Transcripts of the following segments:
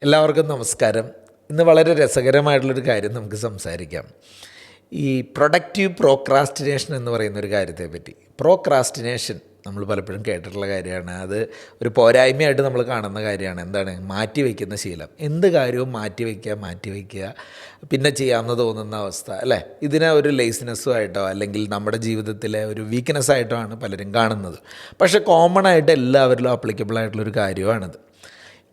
എല്ലാവർക്കും നമസ്കാരം. ഇന്ന് വളരെ രസകരമായിട്ടുള്ളൊരു കാര്യം നമുക്ക് സംസാരിക്കാം. ഈ പ്രൊഡക്റ്റീവ് പ്രോക്രാസ്റ്റിനേഷൻ എന്ന് പറയുന്നൊരു കാര്യത്തെപ്പറ്റി. പ്രോക്രാസ്റ്റിനേഷൻ നമ്മൾ പലപ്പോഴും കേട്ടിട്ടുള്ള കാര്യമാണ്. അത് ഒരു പോരായ്മയായിട്ട് നമ്മൾ കാണുന്ന കാര്യമാണ്. എന്താണ്? മാറ്റി വയ്ക്കുന്ന ശീലം. എന്ത് കാര്യവും മാറ്റി വയ്ക്കുക, പിന്നെ ചെയ്യാമെന്ന് തോന്നുന്ന അവസ്ഥ, അല്ലേ? ഇതിനെ ഒരു ലേസിനെസ്സുമായിട്ടോ അല്ലെങ്കിൽ നമ്മുടെ ജീവിതത്തിലെ ഒരു വീക്ക്നെസ്സായിട്ടോ ആണ് പലരും കാണുന്നത്. പക്ഷേ കോമൺ ആയിട്ട് എല്ലാവരിലും ആപ്ലിക്കബിൾ ആയിട്ടുള്ളൊരു കാര്യമാണിത്.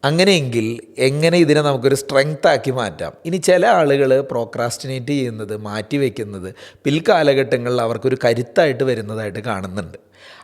അങ്ങനെയെങ്കിൽ എങ്ങനെ ഇതിനെ നമുക്കൊരു സ്ട്രെങ്ത് ആക്കി മാറ്റാം? ഇനി ചില ആളുകൾ പ്രോക്രാസ്റ്റിനേറ്റ് ചെയ്യുന്നത്, മാറ്റി വയ്ക്കുന്നത് പിൽക്കാലഘട്ടങ്ങളിൽ അവർക്കൊരു കരുത്തായിട്ട് വരുന്നതായിട്ട് കാണുന്നുണ്ട്.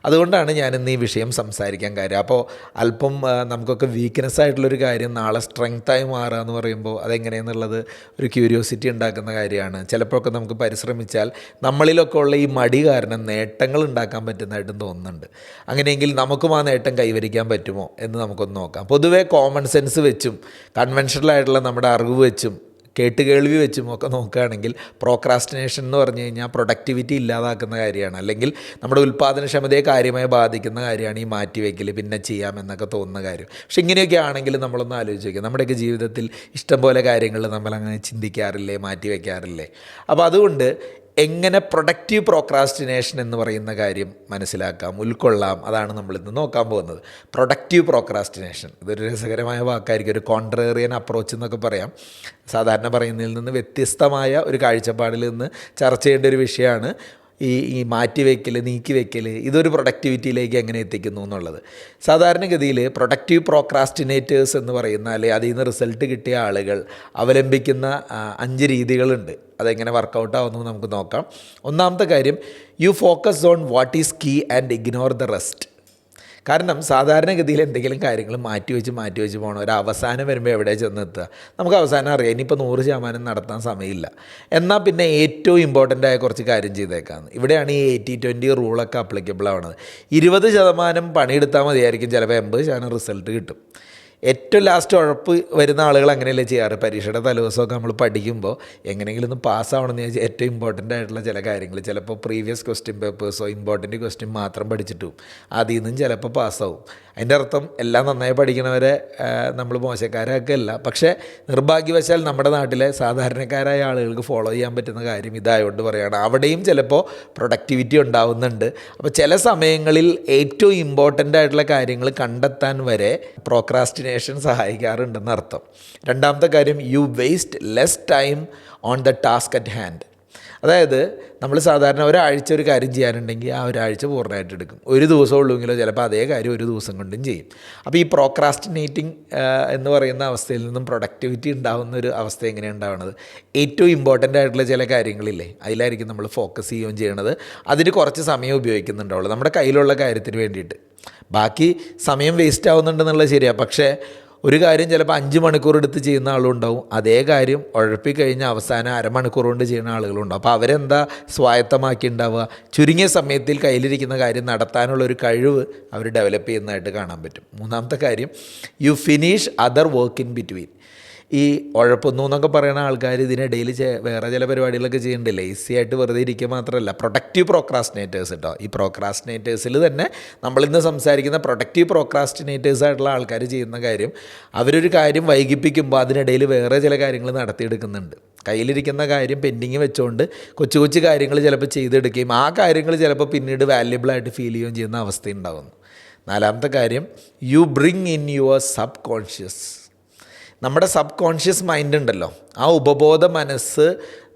അതുകൊണ്ടാണ് ഞാനിന്ന് ഈ വിഷയം സംസാരിക്കാൻ കാര്യം. അപ്പോൾ അല്പം നമുക്കൊക്കെ വീക്ക്നെസ് ആയിട്ടുള്ളൊരു കാര്യം നാളെ സ്ട്രെങ്ത്തായി മാറുക എന്ന് പറയുമ്പോൾ അതെങ്ങനെയെന്നുള്ളത് ഒരു ക്യൂരിയോസിറ്റി ഉണ്ടാക്കുന്ന കാര്യമാണ്. ചിലപ്പോഴൊക്കെ നമുക്ക് പരിശ്രമിച്ചാൽ നമ്മളിലൊക്കെ ഉള്ള ഈ മടി കാരണം നേട്ടങ്ങൾ ഉണ്ടാക്കാൻ പറ്റുന്നതായിട്ടും തോന്നുന്നുണ്ട്. അങ്ങനെയെങ്കിൽ നമുക്കും ആ നേട്ടം കൈവരിക്കാൻ പറ്റുമോ എന്ന് നമുക്കൊന്ന് നോക്കാം. പൊതുവേ കോമൺ സെൻസ് വെച്ചും കൺവെൻഷണലായിട്ടുള്ള നമ്മുടെ അറിവ് വെച്ചും കേട്ടുകേൾവി വെച്ചും ഒക്കെ നോക്കുകയാണെങ്കിൽ പ്രോക്രാസ്റ്റിനേഷൻ എന്ന് പറഞ്ഞു കഴിഞ്ഞാൽ പ്രൊഡക്ടിവിറ്റി ഇല്ലാതാക്കുന്ന കാര്യമാണ്, അല്ലെങ്കിൽ നമ്മുടെ ഉൽപ്പാദനക്ഷമതയെ കാര്യമായി ബാധിക്കുന്ന കാര്യമാണ് ഈ മാറ്റിവെക്കൽ, പിന്നെ ചെയ്യാമെന്നൊക്കെ തോന്നുന്ന കാര്യം. പക്ഷെ ഇങ്ങനെയൊക്കെ ആണെങ്കിൽ നമ്മളൊന്ന് ആലോചിച്ച് വയ്ക്കുക. നമ്മുടെയൊക്കെ ജീവിതത്തിൽ ഇഷ്ടംപോലെ കാര്യങ്ങൾ നമ്മളങ്ങനെ ചിന്തിക്കാറില്ലേ, മാറ്റിവെക്കാറില്ലേ? അപ്പോൾ അതുകൊണ്ട് എങ്ങനെ പ്രൊഡക്റ്റീവ് പ്രോക്രാസ്റ്റിനേഷൻ എന്ന് പറയുന്ന കാര്യം മനസ്സിലാക്കാം, ഉൾക്കൊള്ളാം, അതാണ് നമ്മളിന്ന് നോക്കാൻ പോകുന്നത്. പ്രൊഡക്റ്റീവ് പ്രോക്രാസ്റ്റിനേഷൻ ഇതൊരു രസകരമായ വാക്കായിരിക്കും. ഒരു കോൺട്രേറിയൻ അപ്രോച്ച് എന്നൊക്കെ പറയാം. സാധാരണ പറയുന്നതിൽ നിന്ന് വ്യത്യസ്തമായ ഒരു കാഴ്ചപ്പാടിൽ നിന്ന് ചർച്ച ചെയ്യേണ്ട ഒരു വിഷയമാണ് ഈ മാറ്റിവെക്കൽ, നീക്കിവെക്കൽ. ഇതൊരു പ്രൊഡക്ടിവിറ്റിയിലേക്ക് എങ്ങനെ എത്തിക്കുന്നു എന്നുള്ളത്. സാധാരണഗതിയിൽ പ്രൊഡക്റ്റീവ് പ്രോക്രാസ്റ്റിനേറ്റേഴ്സ് എന്ന് പറയുന്ന, അല്ലെങ്കിൽ അതിൽ നിന്ന് റിസൾട്ട് കിട്ടിയ ആളുകൾ അവലംബിക്കുന്ന 5 രീതികളുണ്ട്. അതെങ്ങനെ വർക്കൗട്ട് ആവുന്നു നമുക്ക് നോക്കാം. ഒന്നാമത്തെ കാര്യം, you focus on what is key and ignore the rest. കാരണം സാധാരണഗതിയിൽ എന്തെങ്കിലും കാര്യങ്ങൾ മാറ്റിവെച്ച് പോകണം. ഒരു അവസാനം വരുമ്പോൾ എവിടെ ചെന്നെത്തുക? നമുക്ക് അവസാനം അറിയാം, ഇനിയിപ്പോൾ 100% നടത്താൻ സമയമില്ല. എന്നാൽ പിന്നെ ഏറ്റവും ഇമ്പോർട്ടൻ്റ് ആയ കുറച്ച് കാര്യം ചെയ്തേക്കാന്ന്. ഇവിടെയാണ് ഈ 80-20 റൂളൊക്കെ അപ്ലിക്കബിൾ ആവുന്നത്. 20% പണിയെടുത്താൽ മതിയായിരിക്കും, ചിലപ്പോൾ 80% റിസൾട്ട് കിട്ടും. ഏറ്റവും ലാസ്റ്റ് ഉഴപ്പ് വരുന്ന ആളുകൾ അങ്ങനെയല്ലേ ചെയ്യാറ്? പരീക്ഷയുടെ തലേദിവസമൊക്കെ നമ്മൾ പഠിക്കുമ്പോൾ എങ്ങനെയെങ്കിലും ഒന്ന് പാസ്സാവണമെന്ന് ചോദിച്ചാൽ ഏറ്റവും ഇമ്പോർട്ടൻ്റ് ആയിട്ടുള്ള ചില കാര്യങ്ങൾ, ചിലപ്പോൾ പ്രീവിയസ് ക്വസ്റ്റ്യൻ പേപ്പേഴ്സോ ഇമ്പോർട്ടൻ്റ് ക്വസ്റ്റ്യൻ മാത്രം പഠിച്ചിട്ട് പോകും. അതിൽ നിന്നും ചിലപ്പോൾ പാസ്സാവും. അതിൻ്റെ അർത്ഥം എല്ലാം നന്നായി പഠിക്കണവരെ നമ്മൾ മോശക്കാരൊക്കെയല്ല. പക്ഷേ നിർഭാഗ്യവശാൽ നമ്മുടെ നാട്ടിലെ സാധാരണക്കാരായ ആളുകൾക്ക് ഫോളോ ചെയ്യാൻ പറ്റുന്ന കാര്യം ഇതായതുകൊണ്ട് പറയുകയാണ്. അവിടെയും ചിലപ്പോൾ പ്രൊഡക്ടിവിറ്റി ഉണ്ടാവുന്നുണ്ട്. അപ്പോൾ ചില സമയങ്ങളിൽ ഏറ്റവും ഇമ്പോർട്ടൻ്റ് ആയിട്ടുള്ള കാര്യങ്ങൾ കണ്ടെത്താൻ വരെ പ്രോക്രാസ്റ്റിനേഷൻ സഹായിക്കാറുണ്ടെന്ന് അർത്ഥം. രണ്ടാമത്തെ കാര്യം, U waste less time on the task at hand. അതായത് നമ്മൾ സാധാരണ ഒരാഴ്ച ഒരു കാര്യം ചെയ്യാനുണ്ടെങ്കിൽ ആ ഒരാഴ്ച പൂർണ്ണമായിട്ട് എടുക്കും. ഒരു ദിവസം ഉള്ളൂങ്കിലോ ചിലപ്പോൾ അതേ കാര്യം ഒരു ദിവസം കൊണ്ടും ചെയ്യും. അപ്പോൾ ഈ പ്രോക്രാസ്റ്റിനേറ്റിംഗ് എന്ന് പറയുന്ന അവസ്ഥയിൽ നിന്നും പ്രൊഡക്ടിവിറ്റി ഉണ്ടാകുന്ന ഒരു അവസ്ഥ എങ്ങനെയാണ് ഉണ്ടാവുന്നത്? ഏറ്റവും ഇമ്പോർട്ടൻ്റ് ആയിട്ടുള്ള ചില കാര്യങ്ങളില്ലേ, അതിലായിരിക്കും നമ്മൾ ഫോക്കസ് ചെയ്യുകയും ചെയ്യണത്. അതിന് കുറച്ച് സമയം ഉപയോഗിക്കുന്നുണ്ടാവുള്ളൂ നമ്മുടെ കയ്യിലുള്ള കാര്യത്തിന് വേണ്ടിയിട്ട്. ബാക്കി സമയം വേസ്റ്റ് ആവുന്നുണ്ടെന്നുള്ളത് ശരിയാണ്. പക്ഷേ ഒരു കാര്യം ചിലപ്പോൾ 5 മണിക്കൂർ എടുത്ത് ചെയ്യുന്ന ആളുണ്ടാവും. അതേ കാര്യം ഉഴപ്പിക്കഴിഞ്ഞ് അവസാനം അരമണിക്കൂർ കൊണ്ട് ചെയ്യുന്ന ആളുകളുണ്ടാവും. അപ്പോൾ അവരെന്താ സ്വായത്തമാക്കി ഉണ്ടാവുക? ചുരുങ്ങിയ സമയത്തിൽ കയ്യിലിരിക്കുന്ന കാര്യം നടത്താനുള്ളൊരു കഴിവ് അവർ ഡെവലപ്പ് ചെയ്യുന്നതായിട്ട് കാണാൻ പറ്റും. മൂന്നാമത്തെ കാര്യം, you finish other work in between. ഈ ഉഴപ്പൊന്നു എന്നൊക്കെ പറയുന്ന ആൾക്കാർ ഇതിനിടയിൽ വേറെ ചില പരിപാടികളൊക്കെ ചെയ്യുന്നുണ്ട്. ലേസി ആയിട്ട് വെറുതെ ഇരിക്കുക മാത്രമല്ല, പ്രൊഡക്റ്റീവ് പ്രോക്രാസ്റ്റിനേറ്റേഴ്സ് കേട്ടോ. ഈ പ്രോക്രാസ്റ്റിനേറ്റേഴ്സിൽ തന്നെ നമ്മളിന്ന് സംസാരിക്കുന്ന പ്രൊഡക്റ്റീവ് പ്രോക്രാസ്റ്റിനേറ്റേഴ്സ് ആയിട്ടുള്ള ആൾക്കാർ ചെയ്യുന്ന കാര്യം, അവരൊരു കാര്യം വൈകിപ്പിക്കുമ്പോൾ അതിനിടയിൽ വേറെ ചില കാര്യങ്ങൾ നടത്തിയെടുക്കുന്നുണ്ട്. കയ്യിലിരിക്കുന്ന കാര്യം പെൻഡിങ് വെച്ചുകൊണ്ട് കൊച്ചു കൊച്ചു കാര്യങ്ങൾ ചിലപ്പോൾ ചെയ്തെടുക്കുകയും ആ കാര്യങ്ങൾ ചിലപ്പോൾ പിന്നീട് വാല്യുബിളായിട്ട് ഫീൽ ചെയ്യുകയും ചെയ്യുന്ന അവസ്ഥയുണ്ടാകുന്നു. നാലാമത്തെ കാര്യം, you bring in your sub conscious. നമ്മുടെ സബ് കോൺഷ്യസ് മൈൻഡ് ഉണ്ടല്ലോ, ആ ഉപബോധ മനസ്സ്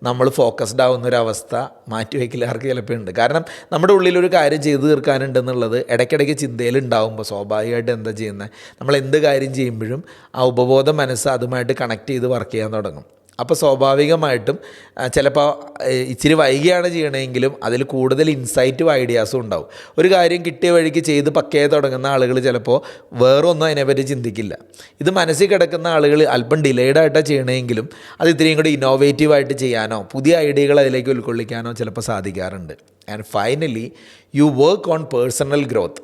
നമ്മൾ ഫോക്കസ്ഡ് ആവുന്നൊരവസ്ഥ മാറ്റിവെക്കലാർക്ക് ചിലപ്പോൾ ഉണ്ട്. കാരണം നമ്മുടെ ഉള്ളിലൊരു കാര്യം ചെയ്തു തീർക്കാനുണ്ടെന്നുള്ളത് ഇടയ്ക്കിടയ്ക്ക് ചിന്തയിലുണ്ടാകുമ്പോൾ സ്വാഭാവികമായിട്ട് എന്താ ചെയ്യുന്നത്? നമ്മൾ എന്ത് കാര്യം ചെയ്യുമ്പോഴും ആ ഉപബോധ മനസ്സ് അതുമായിട്ട് കണക്ട് ചെയ്ത് വർക്ക് ചെയ്യാൻ തുടങ്ങും. അപ്പോൾ സ്വാഭാവികമായിട്ടും ചിലപ്പോൾ ഇച്ചിരി വൈകിയാണ് ചെയ്യണമെങ്കിലും അതിൽ കൂടുതൽ ഇൻസൈറ്റും ഐഡിയാസും ഉണ്ടാവും. ഒരു കാര്യം കിട്ടിയ വഴിക്ക് ചെയ്ത് പക്കയെ തുടങ്ങുന്ന ആളുകൾ ചിലപ്പോൾ വേറൊന്നും അതിനെപ്പറ്റി ചിന്തിക്കില്ല. ഇത് മനസ്സിൽ കിടക്കുന്ന ആളുകൾ അല്പം ഡിലേഡായിട്ടാണ് ചെയ്യണമെങ്കിലും അത് ഇത്രയും കൂടി ഇന്നോവേറ്റീവായിട്ട് ചെയ്യാനോ പുതിയ ഐഡിയകൾ അതിലേക്ക് ഉൾക്കൊള്ളിക്കാനോ ചിലപ്പോൾ സാധിക്കാറുണ്ട്. And finally, you work on personal growth.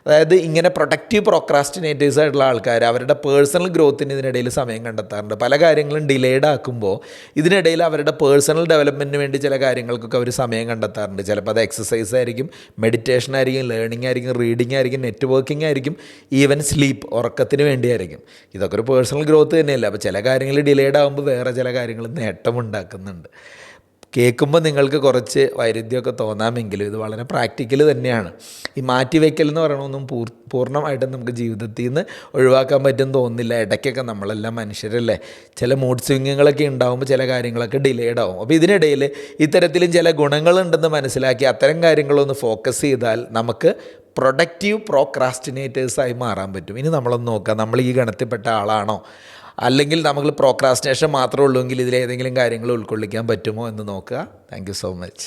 അതായത് ഇങ്ങനെ പ്രൊഡക്റ്റീവ് പ്രോക്രാസ്റ്റിനേറ്റേഴ്സ് ആയിട്ടുള്ള ആൾക്കാർ അവരുടെ പേഴ്സണൽ ഗ്രോത്തിന് ഇതിനിടയിൽ സമയം കണ്ടെത്താറുണ്ട്. പല കാര്യങ്ങളും ഡിലേഡ് ആക്കുമ്പോൾ ഇതിനിടയിൽ അവരുടെ പേഴ്സണൽ ഡെവലപ്മെൻറ്റിന് വേണ്ടി ചില കാര്യങ്ങൾക്കൊക്കെ അവർ സമയം കണ്ടെത്താറുണ്ട്. ചിലപ്പോൾ അത് എക്സസൈസ് ആയിരിക്കും, മെഡിറ്റേഷൻ ആയിരിക്കും, ലേണിംഗ് ആയിരിക്കും, റീഡിംഗ് ആയിരിക്കും, നെറ്റ്വർക്കിംഗ് ആയിരിക്കും, ഈവൻ സ്ലീപ്പ്, ഉറക്കത്തിന് വേണ്ടിയായിരിക്കും. ഇതൊക്കെ ഒരു പേഴ്സണൽ ഗ്രോത്ത് തന്നെയല്ല. അപ്പോൾ ചില കാര്യങ്ങൾ ഡിലേഡ് ആകുമ്പോൾ വേറെ ചില കാര്യങ്ങൾ നേട്ടമുണ്ടാക്കുന്നുണ്ട്. കേൾക്കുമ്പോൾ നിങ്ങൾക്ക് കുറച്ച് വൈരുദ്ധ്യമൊക്കെ തോന്നാമെങ്കിലും ഇത് വളരെ പ്രാക്ടിക്കൽ തന്നെയാണ്. ഈ മാറ്റിവെക്കൽ എന്ന് പറയണതൊന്നും പൂർണ്ണമായിട്ടും നമുക്ക് ജീവിതത്തിൽ നിന്ന് ഒഴിവാക്കാൻ പറ്റുമെന്ന് തോന്നുന്നില്ല. ഇടയ്ക്കൊക്കെ നമ്മളെല്ലാം മനുഷ്യരല്ലേ, ചില മൂഡ് സ്വിങ്ങുകളൊക്കെ ഉണ്ടാകുമ്പോൾ ചില കാര്യങ്ങളൊക്കെ ഡിലേഡ് ആവും. അപ്പോൾ ഇതിനിടയിൽ ഇത്തരത്തിലും ചില ഗുണങ്ങളുണ്ടെന്ന് മനസ്സിലാക്കി അത്തരം കാര്യങ്ങളൊന്ന് ഫോക്കസ് ചെയ്താൽ നമുക്ക് പ്രൊഡക്റ്റീവ് പ്രോക്രാസ്റ്റിനേറ്റേഴ്സായി മാറാൻ പറ്റും. ഇനി നമ്മളൊന്ന് നോക്കാം, നമ്മൾ ഈ ഗണത്തിൽപ്പെട്ട ആളാണോ, അല്ലെങ്കിൽ നമുക്ക് പ്രോക്രാസ്റ്റിനേഷൻ മാത്രമേ ഉള്ളൂ എങ്കിൽ ഇതിലേതെങ്കിലും കാര്യങ്ങൾ ഉൾക്കൊള്ളിക്കാൻ പറ്റുമോ എന്ന് നോക്കുക. Thank you so much.